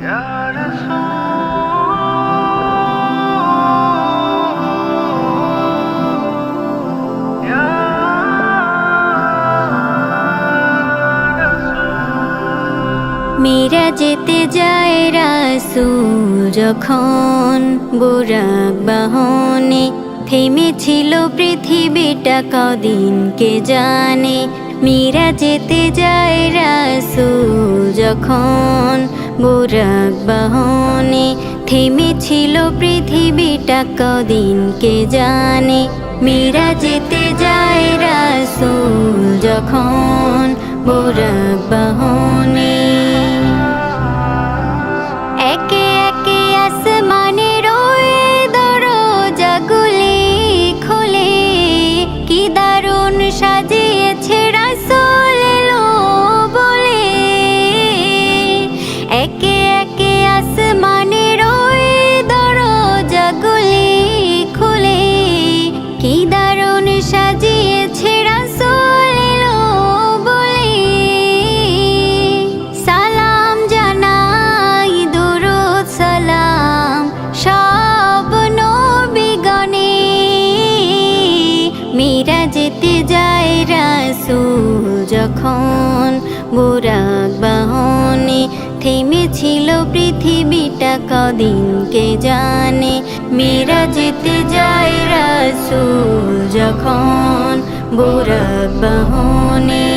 মেরা যেতে যায় রাসূল যখন বুরাক বাহনে, থেমেছিল পৃথিবীটা কদিন কে জানে। মেরা যেতে যায় রাসূল যখন বুরাক বাহনে, থেমেছিল পৃথিবীটা কদিন কে জানে। মেরা যেতে যায় রাসূল যখন বুরাক বাহনে, একে একে আসমানের ওই দরজাগুলি খুলে, কি দারুণ সাজিয়েছে রাসূল এলো বলে। একে একে আসমানের ওই দরজাগুলি খুলে, কি দারুণ সাজিয়েছে রাসূল এলো বলে। সালাম জানাই দুরূদ সালাম সব নবীগণে, মেরা যেতে যায় রাসূল যখন বুরাক বাহনে, থেমেছিল পৃথিবীটা কদিন কে জানে। মেরা যেতে যায় রাসূল যখন বুরাক বাহনে।